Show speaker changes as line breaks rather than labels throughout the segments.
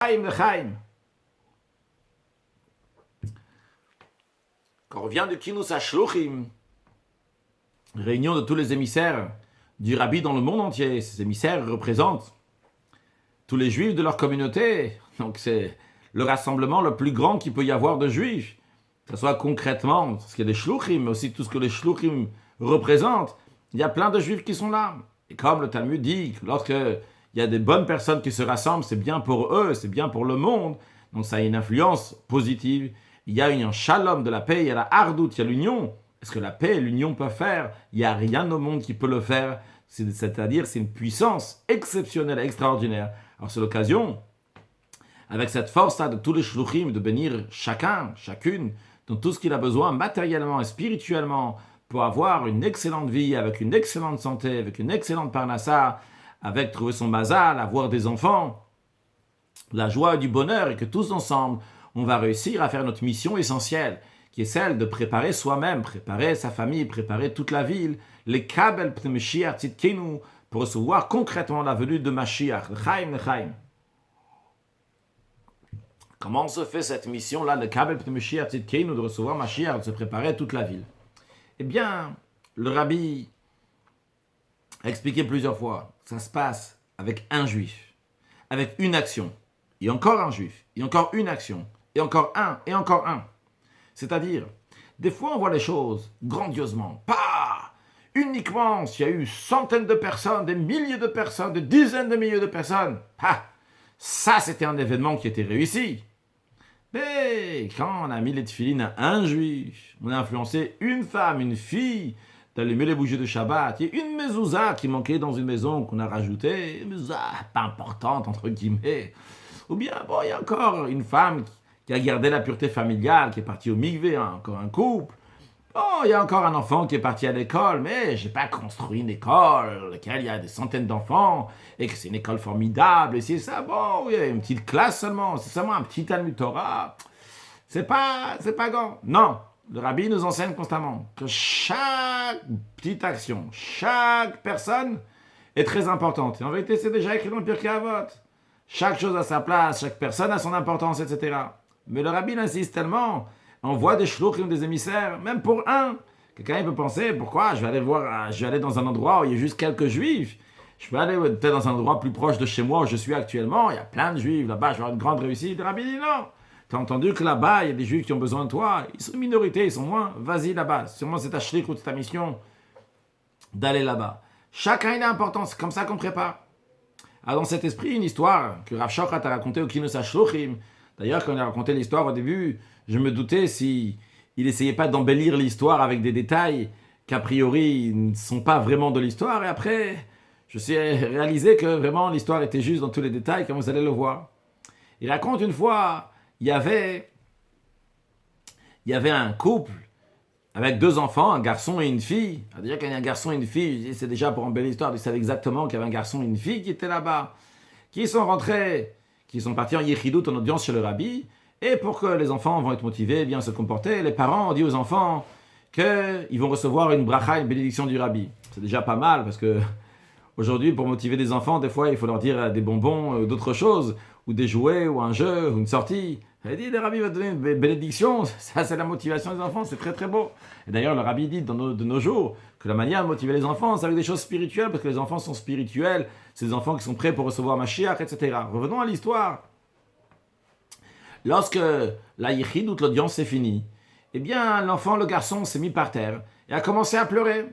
Chaim. Quand on revient de Kinus HaShluchim, réunion de tous les émissaires du Rabbi dans le monde entier, ces émissaires représentent tous les juifs de leur communauté, donc c'est le rassemblement le plus grand qu'il peut y avoir de juifs, que ce soit concrètement ce qu'il y a des shluchim, mais aussi tout ce que les shluchim représentent. Il y a plein de juifs qui sont là. Et comme le Talmud dit, lorsqu'il y a des bonnes personnes qui se rassemblent, c'est bien pour eux, c'est bien pour le monde. Donc ça a une influence positive. Il y a un shalom de la paix, il y a la hardout, il y a l'union. Est-ce que la paix et l'union peuvent faire? Il n'y a rien au monde qui peut le faire. C'est-à-dire c'est une puissance exceptionnelle, extraordinaire. Alors c'est l'occasion, avec cette force-là de tous les shluchim, de bénir chacun, chacune, dans tout ce qu'il a besoin matériellement et spirituellement, pour avoir une excellente vie, avec une excellente santé, avec une excellente parnassa, avec trouver son mazal, avoir des enfants, la joie et du bonheur, et que tous ensemble, on va réussir à faire notre mission essentielle, qui est celle de préparer soi-même, préparer sa famille, préparer toute la ville, les kabel p'nei Mashiach tzidkenu, pour recevoir concrètement la venue de Mashiach, le Chaim. Comment se fait cette mission-là, le kabel p'nei Mashiach tzidkenu, de recevoir Mashiach, de se préparer toute la ville? Eh bien, le Rabbi a expliqué plusieurs fois, ça se passe avec un juif, avec une action, et encore un juif, et encore une action, et encore un. C'est-à-dire, des fois on voit les choses grandiosement, pas uniquement s'il y a eu centaines de personnes, des milliers de personnes, des dizaines de milliers de personnes. Ça c'était un événement qui était réussi. Mais quand on a mis les tefilines à un juif, on a influencé une femme, une fille, d'allumer les bougies de Shabbat, il y a une mezouza qui manquait dans une maison qu'on a rajoutée, une mezouza pas importante entre guillemets. Ou bien, bon, il y a encore une femme qui a gardé la pureté familiale, qui est partie au mikvé, encore un couple. Bon, il y a encore un enfant qui est parti à l'école, mais j'ai pas construit une école dans laquelle il y a des centaines d'enfants, et que c'est une école formidable, et c'est ça, bon, il y a une petite classe seulement, c'est seulement un petit Talmud Torah. C'est pas grand. Non, le Rabbi nous enseigne constamment que chaque petite action, chaque personne est très importante. Et en vérité, c'est déjà écrit dans le Pirkei Avot. Chaque chose a sa place, chaque personne a son importance, etc. Mais le Rabbi insiste tellement, on voit des shluchim, des émissaires, même pour un. Quelqu'un peut penser, pourquoi je vais aller dans un endroit où il y a juste quelques juifs. Je peux aller peut-être dans un endroit plus proche de chez moi où je suis actuellement, il y a plein de juifs, là-bas je vais avoir une grande réussite. Le Rabbi dit non. Tu as entendu que là-bas, il y a des juifs qui ont besoin de toi, ils sont une minorité, ils sont moins, vas-y là-bas. Sûrement c'est ta shlik ou ta mission d'aller là-bas. Chacun il a important, c'est comme ça qu'on prépare. Alors dans cet esprit, une histoire que Rav Shochat a racontée au Kinus HaShluchim. D'ailleurs, quand il a raconté l'histoire au début, je me doutais si il essayait pas d'embellir l'histoire avec des détails qu'a priori ne sont pas vraiment de l'histoire. Et après, je suis réalisé que vraiment l'histoire était juste dans tous les détails, comme vous allez le voir. Il raconte une fois, il y avait un couple avec deux enfants, un garçon et une fille. Alors déjà, quand il y a un garçon et une fille, c'est déjà pour embellir l'histoire, ils savaient exactement qu'il y avait un garçon et une fille qui étaient là-bas, qui sont rentrés, qui sont partis en yichidout, en audience chez le Rabbi, et pour que les enfants vont être motivés, bien se comporter, les parents ont dit aux enfants qu'ils vont recevoir une bracha, une bénédiction du Rabbi. C'est déjà pas mal, parce que aujourd'hui, pour motiver des enfants, des fois, il faut leur dire des bonbons, d'autres choses, ou des jouets, ou un jeu, ou une sortie. Elle dit, le Rabbi va donner une bénédiction, ça c'est la motivation des enfants, c'est très très beau. Et d'ailleurs, le Rabbi dit de nos jours que la manière de motiver les enfants, c'est avec des choses spirituelles, parce que les enfants sont spirituels, c'est des enfants qui sont prêts pour recevoir Mashiach, etc. Revenons à l'histoire. Lorsque la yichidut, l'audience s'est finie, eh bien, l'enfant, le garçon, s'est mis par terre et a commencé à pleurer.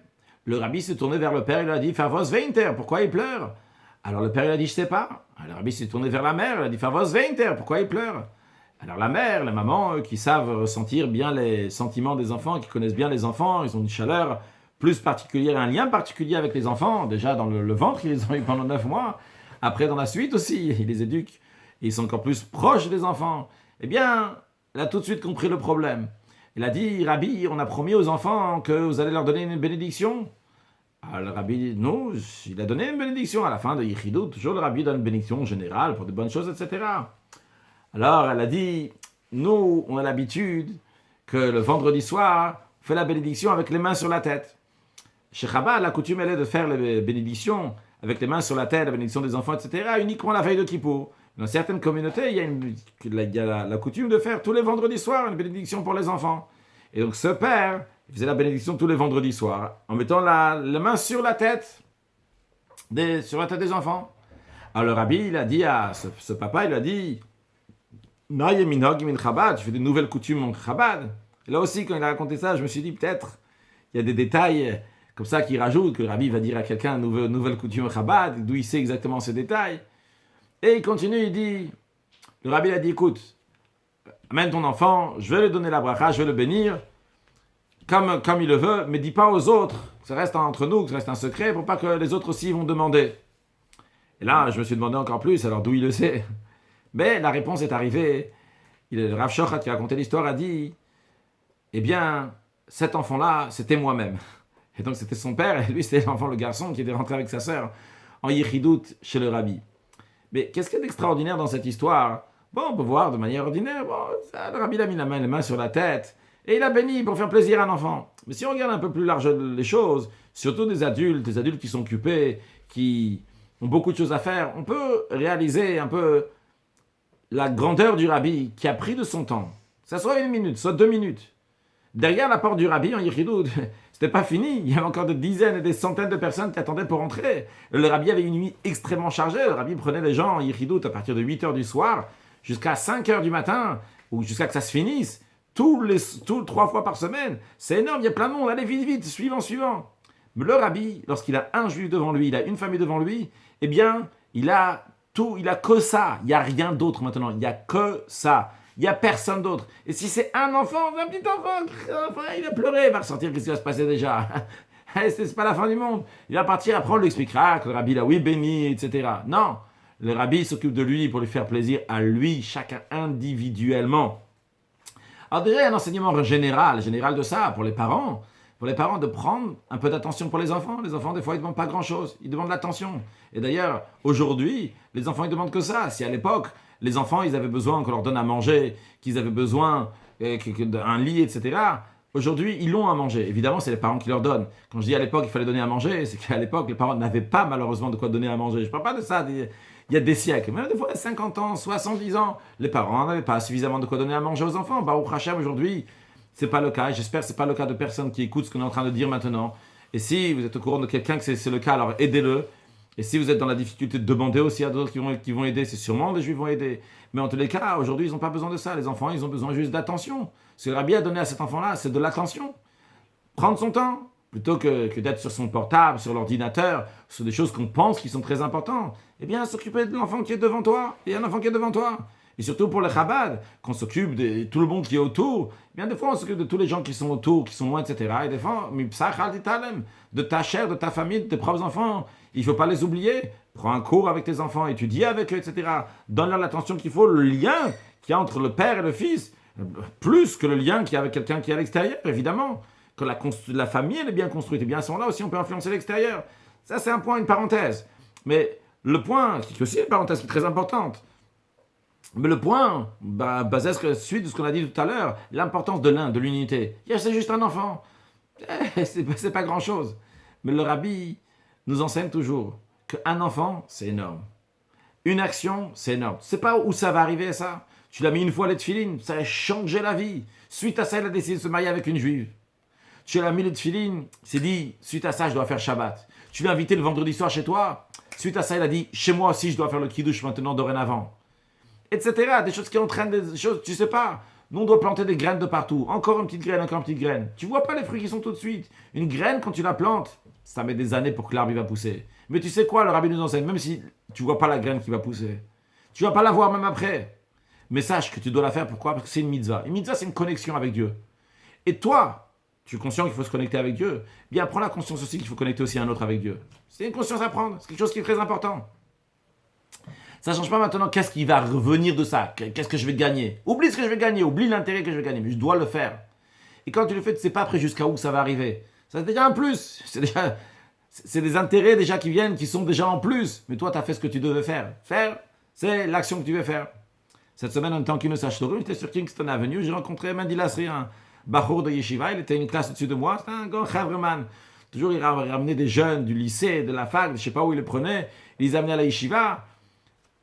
Le Rabbi s'est tourné vers le père et lui a dit, Favos Veinter, pourquoi il pleure? Alors le père lui a dit, je sais pas. Alors, le Rabbi s'est tourné vers la mère, il a dit, Favos Veinter, pourquoi il pleure? Alors la mère, la maman, eux, qui savent ressentir bien les sentiments des enfants, qui connaissent bien les enfants, ils ont une chaleur plus particulière, un lien particulier avec les enfants, déjà dans le ventre, ils les ont eu pendant 9 mois, après dans la suite aussi, ils les éduquent, et ils sont encore plus proches des enfants. Eh bien, elle a tout de suite compris le problème. Elle a dit, Rabbi, on a promis aux enfants que vous allez leur donner une bénédiction. Alors le Rabbi dit, non, il a donné une bénédiction à la fin de Yichidut, toujours le Rabbi donne une bénédiction générale pour de bonnes choses, etc. Alors, elle a dit, nous, on a l'habitude que le vendredi soir, on fait la bénédiction avec les mains sur la tête. Chez Chabad, la coutume, elle est de faire les bénédictions avec les mains sur la tête, la bénédiction des enfants, etc., uniquement la veille de Kippour. Dans certaines communautés, il y a la coutume de faire tous les vendredis soirs une bénédiction pour les enfants. Et donc ce père, il faisait la bénédiction tous les vendredis soirs, en mettant la main sur la tête des enfants. Alors le rabbi, il a dit à ce papa, il a dit, Naye minhag min Chabad, tu fais des nouvelles coutumes en Chabad. Et là aussi, quand il a raconté ça, je me suis dit, peut-être, il y a des détails comme ça qu'il rajoute, que le rabbi va dire à quelqu'un, nouvelle coutume en Chabad, d'où il sait exactement ces détails. Et il continue, il dit, le rabbi a dit, écoute, amène ton enfant, je vais lui donner la bracha, je vais le bénir, comme il le veut, mais dis pas aux autres, que ça reste entre nous, que ça reste un secret, pour pas que les autres aussi vont demander. Et là, je me suis demandé encore plus, alors d'où il le sait. Mais la réponse est arrivée. Le Rav Shochat qui a raconté l'histoire a dit, eh bien, cet enfant-là, c'était moi-même. Et donc c'était son père, et lui c'était l'enfant, le garçon, qui était rentré avec sa sœur en Yichidout chez le rabbi. Mais qu'est-ce qu'il y a d'extraordinaire dans cette histoire? Bon, on peut voir de manière ordinaire, le rabbi a mis les mains sur la tête, et il a béni pour faire plaisir à un enfant. Mais si on regarde un peu plus large les choses, surtout des adultes qui sont occupés, qui ont beaucoup de choses à faire, on peut réaliser un peu la grandeur du rabbi qui a pris de son temps. Ça soit 1 minute, soit 2 minutes. Derrière la porte du rabbi en Yichidout, c'était pas fini. Il y avait encore des dizaines et des centaines de personnes qui attendaient pour entrer. Le rabbi avait une nuit extrêmement chargée. Le rabbi prenait les gens en Yichidout à partir de 8h du soir jusqu'à 5h du matin, ou jusqu'à que ça se finisse, 3 fois par semaine. C'est énorme, il y a plein de monde. Allez, vite, suivant. Mais le rabbi, lorsqu'il a un juif devant lui, il a une famille devant lui, eh bien, il a que ça. Il n'y a rien d'autre maintenant. Il n'y a que ça. Il n'y a personne d'autre. Et si c'est un petit enfant, il a pleuré, il va ressortir, qu'est-ce qui va se passer déjà? C'est pas la fin du monde. Il va partir, après on lui expliquera que le rabbi l'a béni, etc. Non, le rabbi s'occupe de lui pour lui faire plaisir à lui, chacun individuellement. Alors déjà, un enseignement général de ça, pour les parents de prendre un peu d'attention pour les enfants. Les enfants, des fois, ils ne demandent pas grand-chose, ils demandent l'attention. Et d'ailleurs, aujourd'hui, les enfants, ils demandent que ça. Si à l'époque, les enfants, ils avaient besoin qu'on leur donne à manger, qu'ils avaient besoin d'un lit, etc., aujourd'hui, ils l'ont à manger. Évidemment, c'est les parents qui leur donnent. Quand je dis à l'époque, il fallait donner à manger, c'est qu'à l'époque, les parents n'avaient pas, malheureusement, de quoi donner à manger. Je ne parle pas de ça il y a des siècles. Même des fois, 50 ans, 70 ans, les parents n'avaient pas suffisamment de quoi donner à manger aux enfants. Baruch Hashem, aujourd'hui, c'est pas le cas. J'espère que c'est pas le cas de personne qui écoute ce qu'on est en train de dire maintenant. Et si vous êtes au courant de quelqu'un que c'est le cas, alors aidez-le. Et si vous êtes dans la difficulté de demander aussi à d'autres qui vont aider, c'est sûrement des juifs vont aider. Mais en tous les cas, aujourd'hui, ils n'ont pas besoin de ça. Les enfants, ils ont besoin juste d'attention. Ce que le rabbi a donné à cet enfant-là, c'est de l'attention. Prendre son temps, plutôt que d'être sur son portable, sur l'ordinateur, sur des choses qu'on pense qui sont très importantes. Eh bien, s'occuper de l'enfant qui est devant toi. Il y a un enfant qui est devant toi. Et surtout pour le Chabad, qu'on s'occupe de tout le monde qui est autour. Eh bien, des fois, on s'occupe de tous les gens qui sont autour, qui sont loin, etc. Et des fois, de ta chair, de ta famille, de tes propres enfants. Il ne faut pas les oublier. Prends un cours avec tes enfants, étudie avec eux, etc. Donne-leur l'attention qu'il faut, le lien qu'il y a entre le père et le fils. Plus que le lien qu'il y a avec quelqu'un qui est à l'extérieur, évidemment. Quand la famille elle est bien construite, et bien à ce moment-là aussi, on peut influencer l'extérieur. Ça, c'est un point, une parenthèse. Mais le point, qui est aussi une parenthèse qui est très importante, mais le point, basé sur suite de ce qu'on a dit tout à l'heure, l'importance de l'un, de l'unité. C'est juste un enfant. C'est pas grand-chose. Mais le rabbi nous enseigne toujours qu'un enfant, c'est énorme. Une action, c'est énorme. Tu sais pas où ça va arriver, ça? Tu l'as mis une fois les tefilines, ça a changé la vie. Suite à ça, il a décidé de se marier avec une juive. Tu l'as mis les tefilines, il s'est dit, suite à ça, je dois faire Shabbat. Tu l'as invité le vendredi soir chez toi. Suite à ça, il a dit, chez moi aussi, je dois faire le kiddush maintenant, dorénavant. Etc. Des choses qui entraînent des choses, tu sais pas. Nous, on doit planter des graines de partout. Encore une petite graine. Tu vois pas les fruits qui sont tout de suite. Une graine, quand tu la plantes, ça met des années pour que l'arbre va pousser. Mais tu sais quoi, le rabbi nous enseigne, même si tu vois pas la graine qui va pousser, tu vas pas la voir même après. Mais sache que tu dois la faire, pourquoi? Parce que c'est une mitzvah. Une mitzvah, c'est une connexion avec Dieu. Et toi, tu es conscient qu'il faut se connecter avec Dieu. Bien, prends la conscience aussi qu'il faut connecter aussi un autre avec Dieu. C'est une conscience à prendre. C'est quelque chose qui est très important. Ça ne change pas maintenant qu'est-ce qui va revenir de ça. Qu'est-ce que je vais gagner? Oublie ce que je vais gagner. Oublie l'intérêt que je vais gagner. Mais je dois le faire. Et quand tu le fais, tu ne sais pas après jusqu'à où ça va arriver. Ça, c'est déjà un plus. C'est des intérêts déjà qui viennent, qui sont déjà en plus. Mais toi, tu as fait ce que tu devais faire. Faire, c'est l'action que tu veux faire. Cette semaine, en tant qu'une Sashtorum, j'étais sur Kingston Avenue. J'ai rencontré Mendy Lasri, un bachour de Yeshiva. Il était une classe au-dessus de moi. C'était un grand chavreman. Toujours, il ramenait des jeunes du lycée, de la fac, je ne sais pas où il les prenait. Il les amenait à la Yeshiva.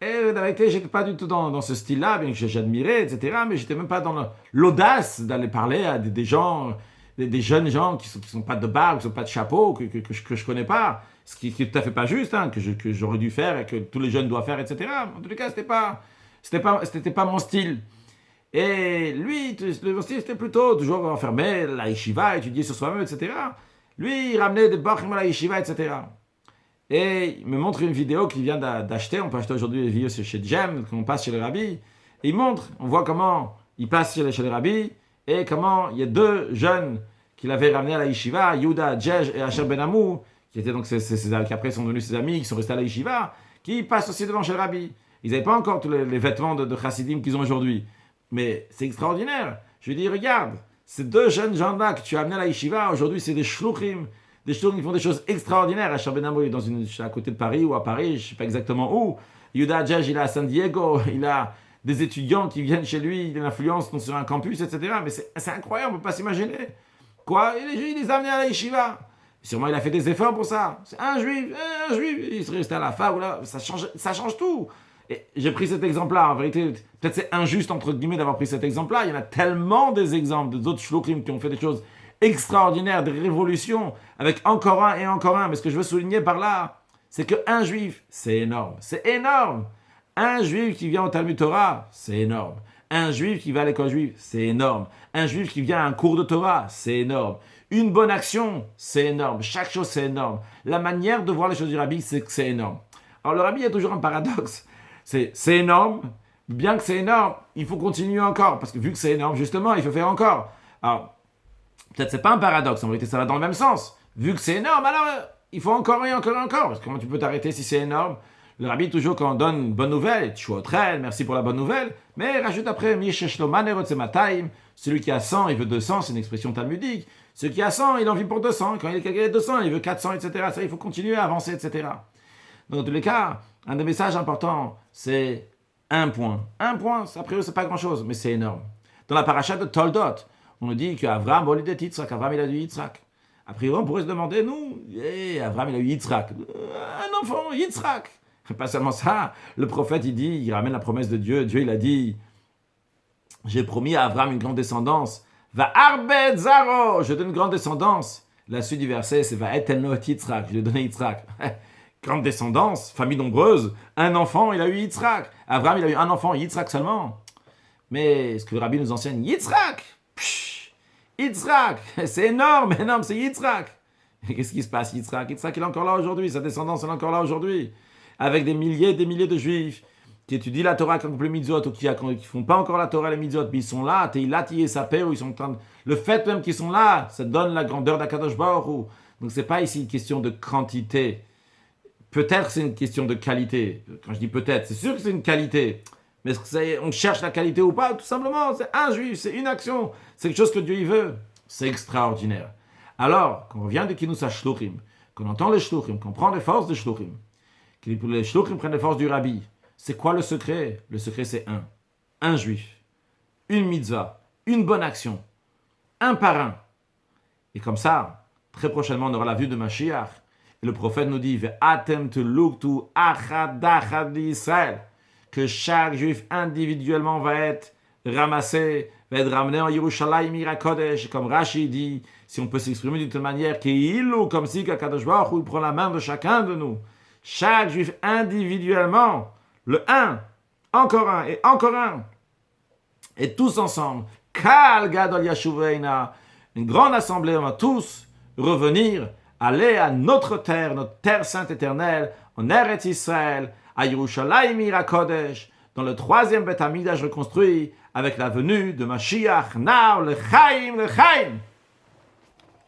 Et la vérité, j'étais pas du tout dans ce style-là, bien que j'admirais, etc. Mais j'étais même pas dans l'audace d'aller parler à des gens, des jeunes gens qui sont pas de barbe, qui sont pas de chapeau, que je connais pas. Ce qui est tout à fait pas juste, hein, que j'aurais dû faire et que tous les jeunes doivent faire, etc. En tous les cas, c'était pas mon style. Et lui, le style, c'était plutôt toujours enfermé, la yeshiva, étudier sur soi-même, etc. Lui, il ramenait des bachim à la yeshiva, etc. Et il me montre une vidéo qu'il vient d'acheter. On peut acheter aujourd'hui les vidéos chez Jem, qu'on passe chez le rabbi. Et il montre, on voit comment il passe chez le rabbi et comment il y a deux jeunes qu'il avait ramenés à la yeshiva, Yehuda Djej et Asher Ben Amou, qui étaient donc qui après sont devenus ses amis, qui sont restés à la yeshiva, qui passent aussi devant chez le rabbi. Ils n'avaient pas encore tous les vêtements de chassidim qu'ils ont aujourd'hui. Mais c'est extraordinaire. Je lui dis, regarde, ces deux jeunes gens-là que tu as amenés à la yeshiva, aujourd'hui c'est des shluchim. Des shluchim qui font des choses extraordinaires. Asher Ben Amou est à côté de Paris ou à Paris, je ne sais pas exactement où. Yehuda Djej, il est à San Diego, il a des étudiants qui viennent chez lui, il a une influence sur un campus, etc. Mais c'est incroyable, on ne peut pas s'imaginer. Quoi? Il les a amenés à la yeshiva. Sûrement, il a fait des efforts pour ça. C'est un juif, il serait resté à la fac, là, ça change tout. Et j'ai pris cet exemple-là. En vérité, peut-être c'est injuste, entre guillemets, d'avoir pris cet exemple-là. Il y en a tellement des exemples d'autres shluchim qui ont fait des choses extraordinaires, des révolutions, avec encore un et encore un. Mais ce que je veux souligner par là, c'est qu'un juif, c'est énorme. C'est énorme. Un juif qui vient au Talmud Torah, c'est énorme. Un juif qui va à l'école juive, c'est énorme. Un juif qui vient à un cours de Torah, c'est énorme. Une bonne action, c'est énorme. Chaque chose, c'est énorme. La manière de voir les choses du rabbi, c'est que c'est énorme. Alors, le rabbi, il y a toujours un paradoxe. C'est énorme. Bien que c'est énorme, il faut continuer encore. Parce que vu que c'est énorme, justement, il faut faire encore. Alors, peut-être c'est pas un paradoxe. En vérité, ça va dans le même sens. Vu que c'est énorme, alors il faut encore et encore et encore. Parce que comment tu peux t'arrêter si c'est énorme? Le rabbi, toujours quand on donne une bonne nouvelle, tu es merci pour la bonne nouvelle, mais rajoute après, celui qui a 100, il veut 200, c'est une expression talmudique. Celui qui a 100, il en vit pour 200. Quand il a 200, il veut 400, etc. Ça, il faut continuer à avancer, etc. Dans tous les cas, un des messages importants, c'est un point. Un point, a priori, c'est pas grand-chose, mais c'est énorme. Dans la paracha de Toldot, on nous dit qu'Avram, Bolid et Yitzhak, Avram, il a eu Yitzhak. A priori, on pourrait se demander, nous, Avram, il a eu Yitzhak. Un enfant, Yitzhak. Pas seulement ça, le prophète, il ramène la promesse de Dieu. Dieu, il a dit, j'ai promis à Avram une grande descendance. Va arbed zaro, je donne une grande descendance. La suite du verset, c'est va etenot Yitzhak, je lui ai donné Yitzhak. Grande descendance, famille nombreuse, un enfant, il a eu Yitzhak. Avram, il a eu un enfant, Yitzhak seulement. Mais ce que le rabbi nous enseigne, Yitzhak, Yitzhak, c'est énorme, c'est Yitzhak. Et qu'est-ce qui se passe, Yitzhak? Yitzhak, il est encore là aujourd'hui, sa descendance, elle est encore là aujourd'hui. Avec des milliers de juifs qui étudient la Torah, qui ont les mitzvot, ou qui ne font pas encore la Torah, les mitzvot, mais ils sont là, ils sont en train de... Le fait même qu'ils sont là, ça donne la grandeur d'Akadosh Baruch Hu. Donc c'est pas ici une question de quantité. Peut-être c'est une question de qualité. Quand je dis peut-être, c'est sûr que c'est une qualité. Mais est-ce que on cherche la qualité ou pas? Tout simplement, c'est un juif, c'est une action. C'est quelque chose que Dieu y veut. C'est extraordinaire. Alors, quand on revient de Kinous HaShluchim, qu'on entend les Shluchim, qu'on prend les forces des Shluchim, que les Shluchim prennent les forces du Rabbi, c'est quoi le secret? Le secret, c'est un juif, une mitzvah, une bonne action, un par un. Et comme ça, très prochainement, on aura la vue de Mashiach. Et le prophète nous dit, Ve'atem teluktu achad achad d'Israël, que chaque juif individuellement va être ramassé, va être ramené en Yerushalayim Ira Kodesh, comme Rashi dit, si on peut s'exprimer d'une telle manière, comme si qu'Akadosh Baruch Hu prend la main de chacun de nous. Chaque juif individuellement, le un, encore un, et tous ensemble, Kal Gadol Yashuveina, une grande assemblée, on va tous revenir, aller à notre terre sainte éternelle, en Eretz Israël, à Yerushalayim Ira Kodesh, dans le 3e Beth Amikdash reconstruit, avec la venue de Mashiach, Now, le Chaim,